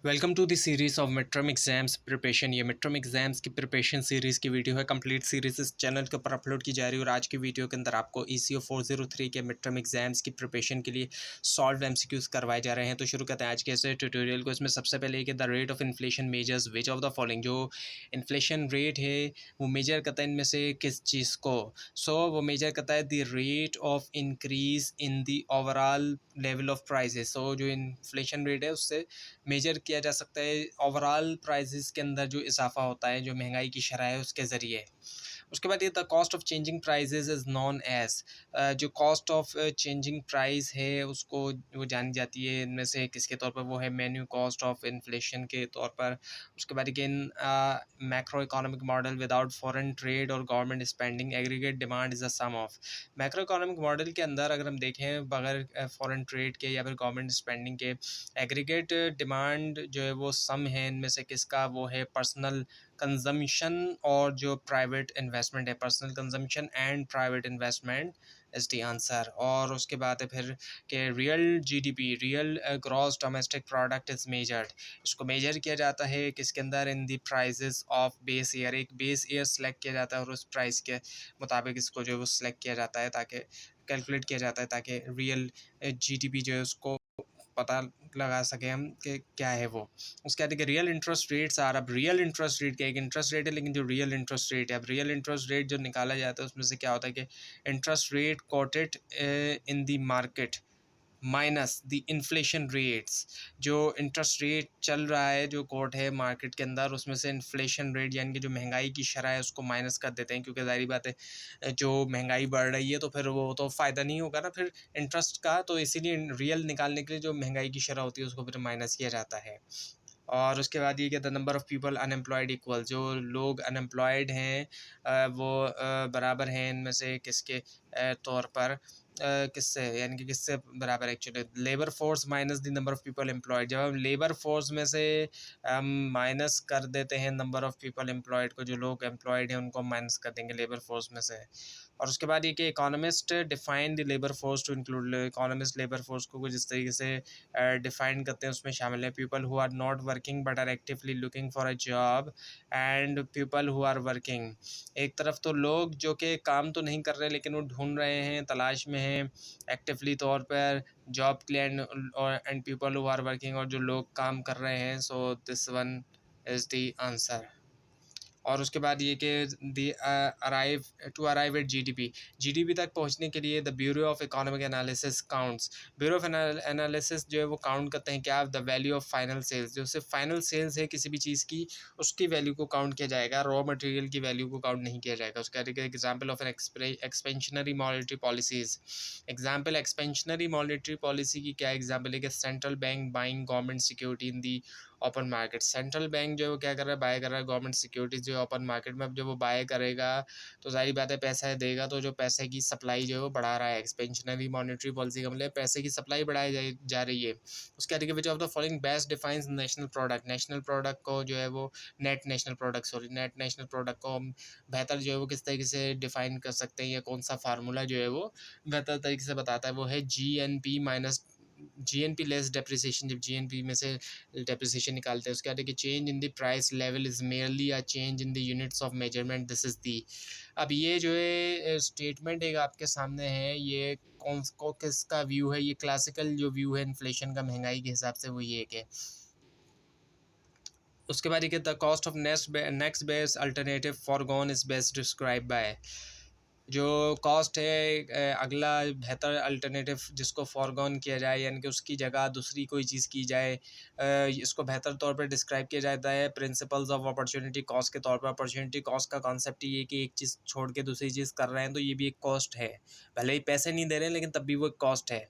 Welcome to the series of mid term exams preparation. ये mid term exams की preparation series की video है। Complete series इस channel के ऊपर अपलोड की जा रही है और आज की वीडियो के अंदर आपको ECO 403 के मिड टर्म एग्जाम्स की प्रिपरेशन के लिए सॉल्व MCQs करवाए जा रहे हैं। तो शुरू करते हैं आज के इस ट्यूटोरियल को। इसमें सबसे पहले कि the rate of inflation measures which of the following, जो इन्फ्लेशन रेट है वो मेजर करता है इनमें से किस चीज़ को। वो मेजर करता है the rate of increase in the overall level of prices. जो इन्फ्लेशन रेट है उससे मेजर किया जा सकता है ओवरऑल प्राइसेस के अंदर जो इजाफा होता है, जो महंगाई की शरह है उसके ज़रिए। उसके बाद ये the cost of changing prices is known as, जो कॉस्ट ऑफ चेंजिंग प्राइस है उसको वो जानी जाती है इनमें से किसके तौर पर, वो है मेन्यू कॉस्ट ऑफ इन्फ्लेशन के तौर पर। उसके बाद again macro economic model without foreign trade और government spending aggregate demand is a sum of. Macro economic model के अंदर अगर हम देखें बगैर फॉरेन ट्रेड के या फिर गवर्नमेंट स्पेंडिंग के, एग्रीगेट डिमांड जो है वो सम है इनमें से किसका, वो है पर्सनल कंजम्पशन और जो प्राइवेट इन्वेस्टमेंट है। Personal consumption and private investment is the answer. और उसके बाद है फिर कि real GDP, real gross domestic product is measured. इसको मेजर किया जाता है किसके अंदर, in the prices of base year. एक बेस ईयर सेलेक्ट किया जाता है और उस प्राइस के मुताबिक इसको जो है वो सिलेक्ट किया जाता है, ताकि कैलकुलेट किया जाता है ताकि रियल GDP जो है उसको पता लगा सकें हम कि क्या है वो। उसके बाद देखिए रियल इंटरेस्ट रेट्स आर। अब रियल इंटरेस्ट रेट क्या है, एक इंटरेस्ट रेट है लेकिन जो रियल इंटरेस्ट रेट है, अब रियल इंटरेस्ट रेट जो निकाला जाता है उसमें से क्या होता है कि interest rate quoted in the market minus the inflation rates. जो इंटरेस्ट रेट चल रहा है, जो कोट है मार्केट के अंदर, उसमें से इन्फ्लेशन रेट यानी कि जो महंगाई की शरह है उसको माइनस कर देते हैं, क्योंकि ज़ाहिर बात है जो महंगाई बढ़ रही है तो फिर वो तो फ़ायदा नहीं होगा ना फिर इंटरेस्ट का, तो इसीलिए रियल निकालने के लिए जो महंगाई की शरह होती है उसको फिर माइनस किया जाता है। और उसके बाद ये कि the number of people unemployed equal, जो लोग अनएम्प्लॉयड हैं वो बराबर हैं इनमें से किसके तौर पर, किससे, यानी कि किससे बराबर actually, labour force minus the number of people employed. जब हम लेबर फोर्स में से हम माइनस कर देते हैं नंबर ऑफ़ पीपल एम्प्लॉयड को, जो लोग एम्प्लॉयड हैं उनको माइनस कर देंगे लेबर फोर्स में से। और उसके बाद ये कि economist define the labour force to include, economist labour force को कुछ इस तरीके से डिफाइन करते हैं, उसमें शामिल है people who are not working but are actively looking for a job and people who are working. एक तरफ तो लोग जो कि काम तो नहीं कर रहे लेकिन वो ढूंढ रहे हैं, तलाश में हैं एक्टिवली तौर पर जॉब के लिए, and people who are working, और जो लोग काम कर रहे हैं। So this one is the answer. और उसके बाद ये कि the arrive to arrive at GDP तक पहुंचने के लिए the bureau of economic analysis counts. Bureau of analysis जो है वो काउंट करते हैं क्या, the value of final sales, जो सिर्फ फाइनल सेल्स है किसी भी चीज़ की उसकी वैल्यू को काउंट किया जाएगा, रॉ मटेरियल की वैल्यू को काउंट नहीं किया जाएगा। उसका example of an expansionary monetary policies. Example expansionary monetary policy की क्या एग्जाम्पल है कि central bank buying government security in the open market. Central bank जो है वो क्या कर रहा है, बाय कर रहा है गवर्नमेंट सिक्योरिटीज़ जो है ओपन मार्केट में। अब जब वो बाय करेगा तो ज़ाहिर बात है पैसा देगा, तो जो पैसे की सप्लाई जो है वो बढ़ा रहा है। एक्सपेंशनरी मॉनेटरी पॉलिसी का मतलब पैसे की सप्लाई बढ़ाई जा रही है। उसके आगे which of the following best defines national product. National product को जो है वो नेट नेशनल प्रोडक्ट को हम बेहतर जो है वो किस तरीके से डिफाइन कर सकते हैं, या कौन सा फार्मूला जो है वो बेहतर तरीके से बताता है, वो है GNP लेस डेप्रिसिएशन। जब GNP में से डेप्रिसिएशन निकालते हैं उसके बाद कि change in the price level is merely a change in the units of measurement, this is the. अब ये जो है स्टेटमेंट एक आपके सामने है, ये कौन को किसका व्यू है, ये क्लासिकल जो व्यू है इन्फ्लेशन का महंगाई के हिसाब से, वो ये एक है। उसके बाद ये the cost of next best alternative foregone is best describe by. जो कॉस्ट है अगला बेहतर अल्टरनेटिव जिसको फॉरगॉन किया जाए, यानी कि उसकी जगह दूसरी कोई चीज़ की जाए, इसको बेहतर तौर पर डिस्क्राइब किया जाता है प्रिंसिपल्स ऑफ अपॉर्चुनिटी कॉस्ट के तौर पर। अपॉर्चुनिटी कॉस्ट का कॉन्सेप्ट ये कि एक चीज़ छोड़ के दूसरी चीज़ कर रहे हैं तो ये भी एक कॉस्ट है, भले ही पैसे नहीं दे रहे हैं लेकिन तब भी वो एक कॉस्ट है।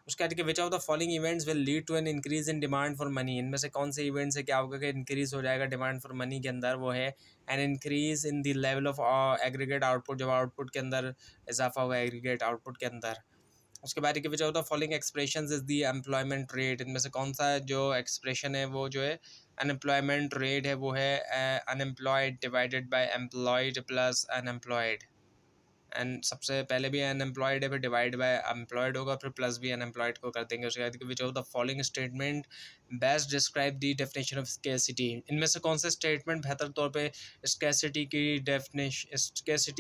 उसके बाद which of the following events will lead to an increase in demand for money. इनमें से कौन से इवेंट से क्या होगा कि इंक्रीज हो जाएगा डिमांड फॉर मनी के अंदर, वो है N increase in the level of aggregate output. जब आउटपुट के अंदर इजाफा हुआ एग्रीगेट आउटपुट के अंदर। उसके बाद की वजह होता है following expression is the employment rate. इनमें से कौन सा जो एक्सप्रेशन है वो जो है अनएम्प्लॉयमेंट रेट है, वो है unemployed divided by employed plus unemployed. And सबसे पहले भी अनएम्प्लॉयड है, फिर डिवाइड बाय एम्प्लॉयड होगा, फिर प्लस भी अनएम्प्लॉयड को कर देंगे। उसके बाद which of the following statement best describe the definition of scarcity, इनमें से कौन सा स्टेटमेंट बेहतर तौर पे स्कैसिटी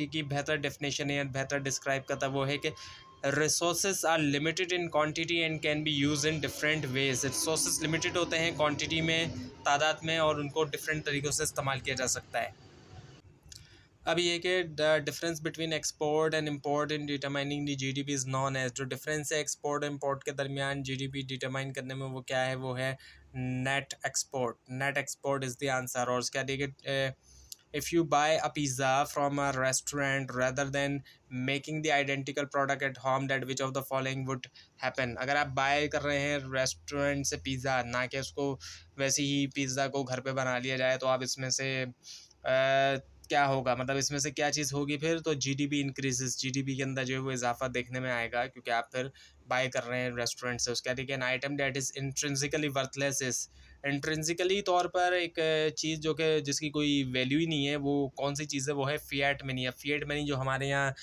की बेहतर डेफिनेशन या बेहतर डिस्क्राइब करता है, वो है कि resources are limited in quantity and can be use in different ways. Resources limited होते हैं क्वांटिटी में, तादाद में, और उनको डिफरेंट तरीक़ों से इस्तेमाल किया जा सकता है। अब ये कि the difference between export and import in determining the GDP is known as, जो डिफरेंस है एक्सपोर्ट और इंपोर्ट के दरमियान जीडीपी डिटरमाइन करने में, वो क्या है, वो है net export. Net export is the answer. और उसका देखिए, if you buy a pizza from a restaurant rather than making the identical product at home, that which of the following would happen? अगर आप बाय कर रहे हैं restaurant से pizza, ना कि उसको वैसे ही पिज़्ज़ा को घर पे बना लिया जाए, तो आप इसमें से क्या होगा, मतलब इसमें से क्या चीज़ होगी फिर, तो जीडीपी इंक्रीजेस, जीडीपी के अंदर जो है वो इजाफा देखने में आएगा, क्योंकि आप फिर बाय कर रहे हैं रेस्टोरेंट से। उसका ठीक है, an item that is intrinsically worthless is, intrinsically तौर पर एक चीज़ जो कि जिसकी कोई वैल्यू ही नहीं है, वो कौन सी चीज़ है, वो है फिएट मनी। है फिएट मनी जो हमारे यहाँ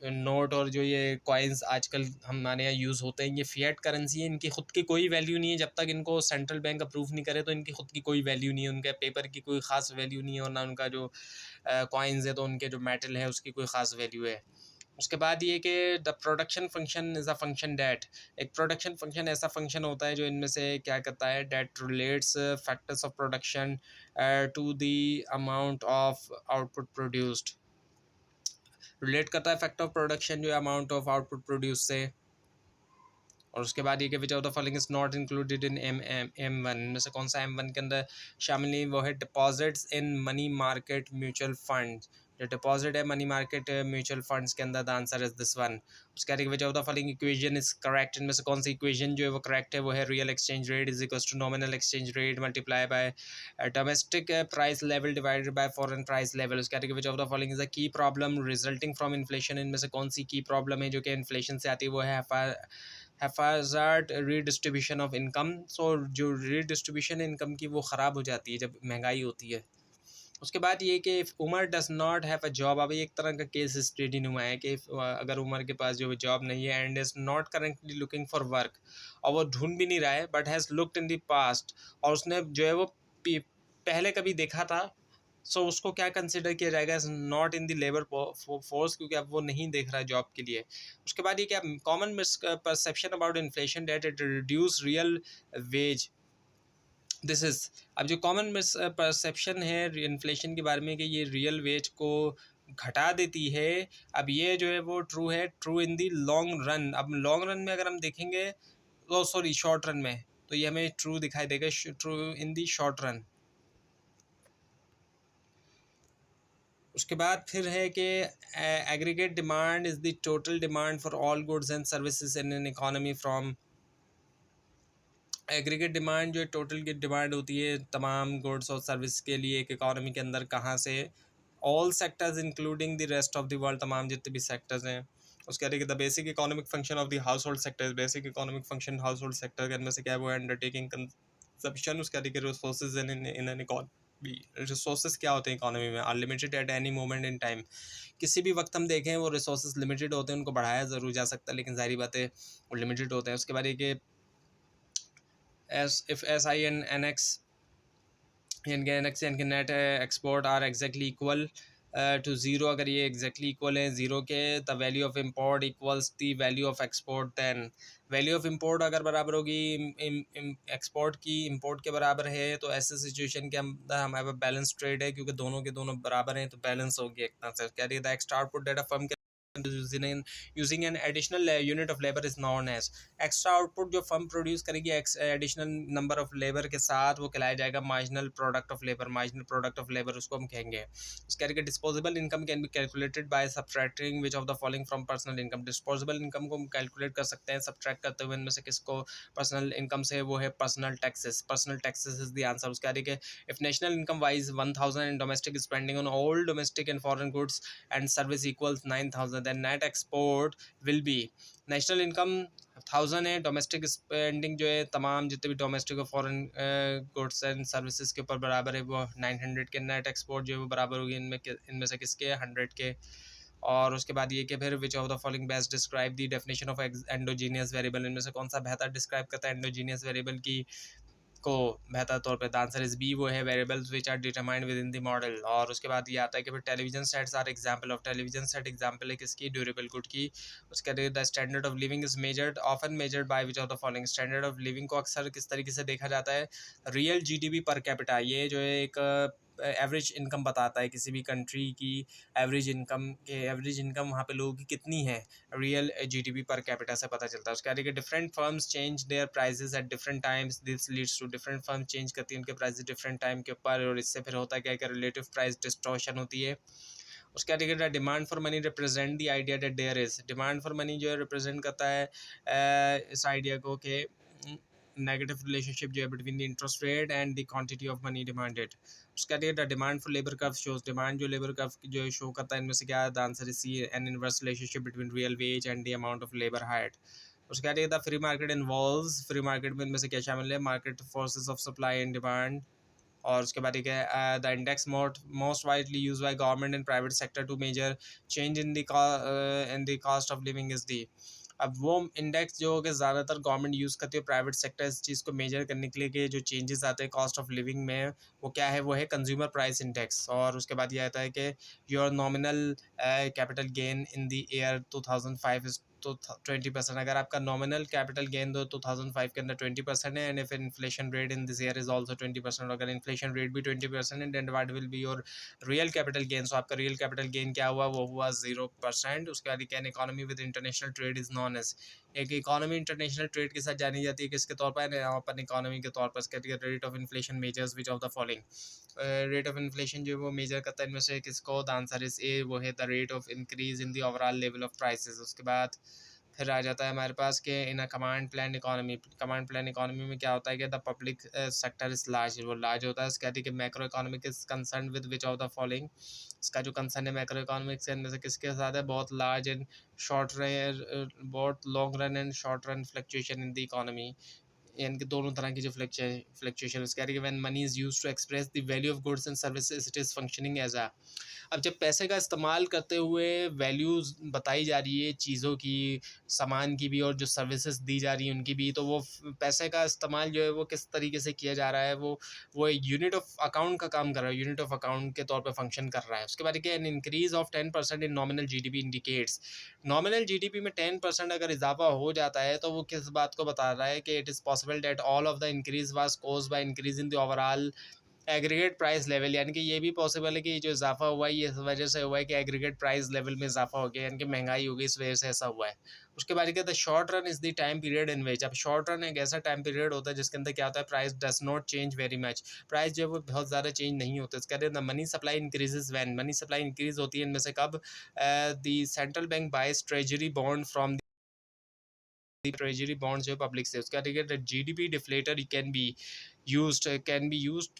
नोट और जो ये कॉइन्स आजकल हमारे यहाँ यूज़ होते हैं, ये फिएट करेंसी है, इनकी ख़ुद की कोई वैल्यू नहीं है। जब तक इनको सेंट्रल बैंक अप्रूव नहीं करे, तो इनकी ख़ुद की कोई वैल्यू नहीं है, उनके पेपर की कोई ख़ास वैल्यू नहीं है, और ना उनका जो कॉइन्स है, तो उनके जो मेटल है उसकी कोई ख़ास वैल्यू है। उसके बाद ये कि the production function is a function that, एक प्रोडक्शन फंक्शन ऐसा फंक्शन होता है जो इनमें से क्या करता है, that relates factors of production to the amount of output produced, relate करता है फैक्टर ऑफ प्रोडक्शन जो अमाउंट ऑफ आउटपुट प्रोड्यूस से। और उसके बाद ये कि which of the following is not included in M1, में से कौन सा M1 के अंदर शामिल नहीं, वो है deposits in money market mutual fund. जो डिपॉजिट है मनी मार्केट म्यूचुअल फंड्स के अंदर, the answer is this one. उसके बाद which of the following equation is correct, इनमें से कौन सी इक्वेशन जो है वो करेक्ट है, वो है real exchange rate is equal to nominal exchange rate multiply by domestic price level divided by foreign price level. उसके बाद which of the following is a key problem resulting from inflation, इनमें से कौन सी की problem है जो कि inflation से आती है, वो है हैफाजार्ड रीडिस्ट्रीब्यूशन ऑफ इनकम। सो जो रीडिस्ट्रीब्यूशन इनकम की वो ख़राब हो जाती है जब महंगाई होती है। उसके बाद ये कि Umar does not have a job, अभी एक तरह का केस स्टडी नुमा है कि अगर उमर के पास जो जॉब नहीं है and is not currently looking for work, और वो ढूंढ भी नहीं रहा है, but has looked in the past, और उसने जो है वो पहले कभी देखा था, सो उसको क्या कंसिडर किया जाएगा, is not in the labour force, क्योंकि अब वो नहीं देख रहा है जॉब के लिए। उसके बाद ये क्या, common perception about inflation that it reduce real wage, this is. अब जो कॉमन मिस परसेप्शन है इन्फ्लेशन के बारे में कि ये रियल वेज को घटा देती है, अब ये जो है वो ट्रू है, true in the long run. अब लॉन्ग रन में अगर हम देखेंगे, तो सॉरी शॉर्ट रन में, तो ये हमें ट्रू दिखाई देगा, true in the short run. उसके बाद फिर है कि aggregate demand is the total demand for all goods and services in an economy from, aggregate demand जो टोटल की डिमांड होती है तमाम गुड्स और सर्विस के लिए एक इकोनॉमी के अंदर, कहाँ से, all sectors including the rest of the world, तमाम जितने भी सेक्टर्स हैं। उसके बाद the basic economic function of the house hold sector, basic economic function house hold sector के अंदर से क्या है, वो अंडरटेकिंग कंजप्शन। उसके बाद resources in an economy, resources क्या होते हैं इकोनॉमी में, unlimited at any moment in time, किसी भी वक्त हम देखें वो रिसोर्सेज लिमिटेड होते हैं, उनको बढ़ाया ज़रूर जा सकता है, लेकिन जाहिर बात है वो लिमिटेड होते हैं। उसके बाद ये as if SI and NX यानी net export are exactly equal to zero, अगर ये एग्जैक्टली इक्वल है ज़ीरो के, the value of import equals the value of export, then value of import अगर बराबर होगी एक्सपोर्ट की, इम्पोर्ट के बराबर है, तो ऐसे सिचुएशन के अंदर हमारे पास बैलेंस ट्रेड है, क्योंकि दोनों के दोनों बराबर हैं, तो बैलेंस होगी एक तरह से। कह रही है एक्स्ट्रा आउटपुट डेटा फर्म के using an additional unit of labor is known as, extra output जो फर्म प्रोड्यूस करेगी एडिशनल नंबर ऑफ लेबर के साथ, वो कहलाया जाएगा marginal product of labour, marginal product of labour उसको हम कहेंगे। उसके आगे disposable income can be calculated by subtracting which of the following from personal income, disposable income को हम कैलकुलेट कर सकते हैं सब्ट्रैक्ट करते हुए इनमें से किसको, पर्सनल इनकम से, वो है personal taxes, personal taxes is the answer. उसके आगे if national income was 1000 and domestic spending on all domestic and foreign goods and service equals 9000, 1000, then net export will be, national income 1000 है, domestic spending जो है तमाम जितने भी domestic और foreign goods and services के ऊपर बराबर है वो 900 के, नेट एक्सपोर्ट जो है वो बराबर होगी इनमें से किसके, 100 के। और उसके बाद ये कि फिर विच of the following best describe the definition of endogenous variable, इनमें से कौन सा बेहतर डिस्क्राइब करता है एंडोजीनियस वेरिएबल की को बेहतर तौर पे। द आंसर इज बी, वो है variables which are determined within the model. और उसके बाद ये आता है कि फिर television sets are example of, television set example है किसकी, ड्यूरेबल गुड की। उसके बाद the standard of living is measured often measured by which of the following, standard of living को अक्सर किस तरीके से देखा जाता है, रियल जीडीपी पर कैपिटा, ये जो है एक एवरेज इनकम बताता है किसी भी कंट्री की, एवरेज इनकम वहाँ पे लोगों की कितनी है, रियल जीडीपी पर कैपिटा से पता चलता है। उसके आगे different firms change their prices at different times, this leads to, different firm change करती है उनके प्राइसेस डिफरेंट टाइम के ऊपर, और इससे फिर होता क्या है कि रिलेटिव प्राइस डिस्टॉर्शन होती है। उसके आगे demand for money represent the idea that there is, demand for money जो है रिप्रेजेंट करता है इस आइडिया को कि नेगेटिव रिलेशनशिप जो है between the interest rate and the quantity of money demanded. उसके बाद demand for labour curve shows, demand जो लेबर कर्व जो है शो करता है इनमें से क्या है, the answer is C, an inverse relationship between real wage and the amount of labour hired. उसके बाद the free market involves, free market में इनमें से क्या शामिल है, market forces of supply and demand. और उसके बाद एक है the index most widely use by government and private sector to measure change in the cost of living is the. अब वो इंडेक्स जो कि ज़्यादातर गवर्नमेंट यूज़ करती है, प्राइवेट सेक्टर इस चीज़ को मेजर करने के लिए कि जो चेंजेस आते हैं कॉस्ट ऑफ लिविंग में, वो क्या है, वो है कंज्यूमर प्राइस इंडेक्स। और उसके बाद ये आता है कि your nominal capital gain in the year 2005 is तो 20%, अगर आपका नॉमिनल कैपिटल गेन दो 2005 के अंदर 20% है, and if inflation rate in this year is also 20%, अगर इन्फ्लेशन रेट भी 20% है, then what will be your real capital gain. So आपका रियल कैपिटल गेन क्या हुआ, वो हुआ 0%। उसके बाद can economy with international trade is known as, एक इकोनॉमी इंटरनेशनल ट्रेड के साथ जानी जाती है किसके तौर पर, अपन इकोनॉमी के तौर पर। Rate of inflation measures which of the following, rate of inflation जो है वो मेजर करता है इनमें से किसको, द आंसर इज ए, वो है the rate of increase in the overall level of prices. उसके बाद फिर आ जाता है हमारे पास कि in a command plan economy, command plan economy में क्या होता है कि the public sector is large, वो लार्ज होता है। इसके कहती है कि macro economic is concern with which of the following, इसका जो कंसर्न है मैक्रो इकोनॉमिक्स के अंदर से किसके साथ है, बहुत लार्ज एंड शॉर्ट रन, बहुत long run and short run fluctuation in the economy, यानी कि दोनों तरह की जो फ्लक्चुएशन। उसके आगे when money is used to express the value of goods and services it is functioning as a, अब जब पैसे का इस्तेमाल करते हुए वैल्यूज़ बताई जा रही है चीज़ों की, सामान की भी और जो सर्विसेज दी जा रही है उनकी भी, तो वो पैसे का इस्तेमाल जो है वो किस तरीके से किया जा रहा है, वो एक यूनिट ऑफ अकाउंट का काम कर रहा है, यूनिट ऑफ अकाउंट के तौर पे फंक्शन कर रहा है। उसके बाद क्या, an increase of 10% in nominal GDP indicates, nominal GDP में 10% अगर इजाफा हो जाता है तो वो किस बात को बता रहा है कि it is possible that all of the increase was caused by increase in the overall aggregate price level, यानी कि ये भी पॉसिबल है कि जो इजाफा हुआ है ये इस वजह से हुआ है कि एग्रीगेट प्राइस लेवल में इजाफा हो गया, यानी कि महंगाई हो गई, इस वजह से ऐसा हुआ है। उसके बाद क्या, the short run is the time period in which, अब शॉर्ट रन एक ऐसा टाइम पीरियड होता है जिसके अंदर क्या होता है, price does not change very much, price जो है वो बहुत ज़्यादा चेंज नहीं होता। इसके बाद money supply increases when, money supply increase होती है इनमें से कब, the central bank buys treasury bond from treasury bond जो पब्लिक से। उसका ठीक है, GDP deflator can be used,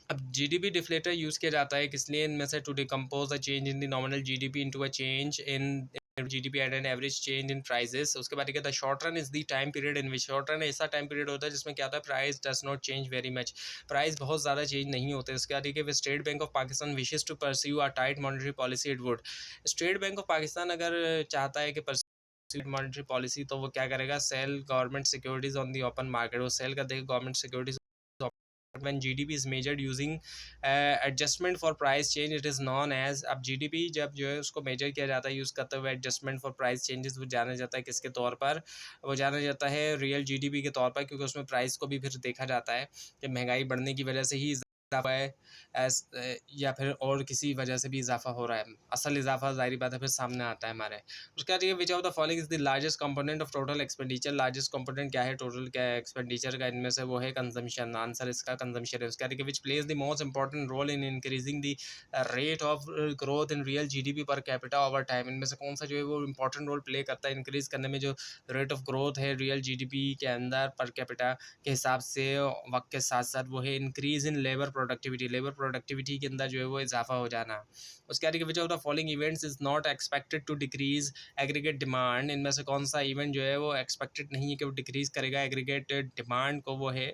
अब जीडीपी डिफ्लेटर यूज़ किया जाता है किस लिए, इनमें से to decompose a change in the nominal GDP into a change in GDP at an average change in prices. उसके बाद क्या था, short run is the time period in which, short run ऐसा टाइम पीरियड होता है जिसमें क्या होता है, price does not change very much, price बहुत ज़्यादा चेंज नहीं होते। उसके बाद देखिए, State Bank of Pakistan wishes to pursue a tight monetary policy it would, State Bank of Pakistan अगर चाहता है कि मॉनेटरी पॉलिसी, तो वो क्या करेगा, sell government securities on the open market, वो सेल कर देगा government securities when GDP is measured using adjustment for price change it is known as, अब GDP जब जो है उसको मेजर किया जाता है यूज़ करते हुए एडजस्टमेंट फॉर प्राइस चेंजेस, वो जाना जाता है किसके तौर पर, वो जाना जाता है रियल जीडीपी के तौर पर, क्योंकि उसमें प्राइस को भी फिर देखा जाता है कि महंगाई बढ़ने की वजह से ही इजाफा है या फिर और किसी वजह से भी इजाफा हो रहा है, असल इजाफा ज़ाहिर बात है फिर सामने आता है हमारे। उसके बाद ये विच of the following is the largest component of total expenditure, largest component क्या है टोटल क्या एक्सपेंडिचर का, इनमें से वो है कंजम्पशन, आंसर इसका कंजम्पशन है। उसके बाद which plays the most important role in increasing the rate of growth in real GDP per capita over time, इनमें से कौन सा जो है वो इंपॉर्टेंट रोल प्ले करता है इंक्रीज करने में, जो रेट ऑफ ग्रोथ है रियल जीडीपी के अंदर पर कैपिटा के हिसाब से वक्त के साथ साथ, वो है इंक्रीज इन लेबर प्रोडक्टिविटी के अंदर जो है वो इजाफा हो जाना। उसके आगे which of the following events is not expected to decrease aggregate demand, इनमें से कौन सा इवेंट जो है वो एक्सपेक्टेड नहीं है कि वो डिक्रीज करेगा एग्रीगेट डिमांड को, वो है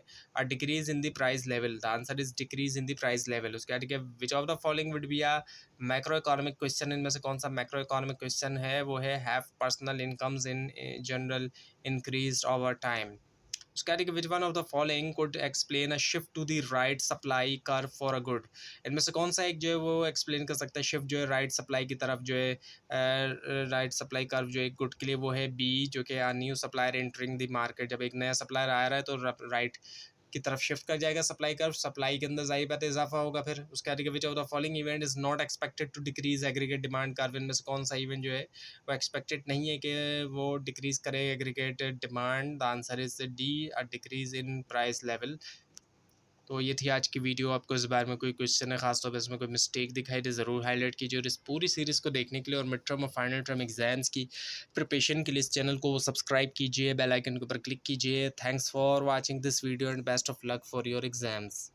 decrease in the price level. The answer is decrease in the price level. उसके आगे which of the following would be a macro economic question, इनमें से कौन सा मैक्रो इकोनॉमिक क्वेश्चन है, वो है have personal incomes in general increase over time. उसके आगे which one of the following could explain a shift to the right supply curve for a good, इनमें से कौन सा एक जो है वो एक्सप्लेन कर सकता है शिफ्ट जो है राइट सप्लाई की तरफ, जो है राइट सप्लाई कर्व जो है गुड के लिए, वो है बी, जो कि new supplier entering the market, जब एक नया सप्लायर आ रहा है तो राइट की तरफ शिफ्ट कर जाएगा सप्लाई कर्व, सप्लाई के अंदर जाहिर बात है इजाफा होगा। फिर उसके आगे which of the following event is not expected to decrease aggregate demand curve, इनमें से कौन सा इवेंट जो है वो एक्सपेक्टेड नहीं है कि वो डिक्रीज करे aggregate demand. The answer is D, a decrease in price level. तो ये थी आज की वीडियो। आपको इस बारे में कोई क्वेश्चन है, खासतौर पर इसमें कोई मिस्टेक दिखाई दे ज़रूर हाईलाइट कीजिए, और इस पूरी सीरीज़ को देखने के लिए और मिड टर्म और फाइनल टर्म एग्जाम्स की प्रिपरेशन के लिए इस चैनल को सब्सक्राइब कीजिए, बेल आइकन के ऊपर क्लिक कीजिए। Thanks for watching this video and best of luck for your exams.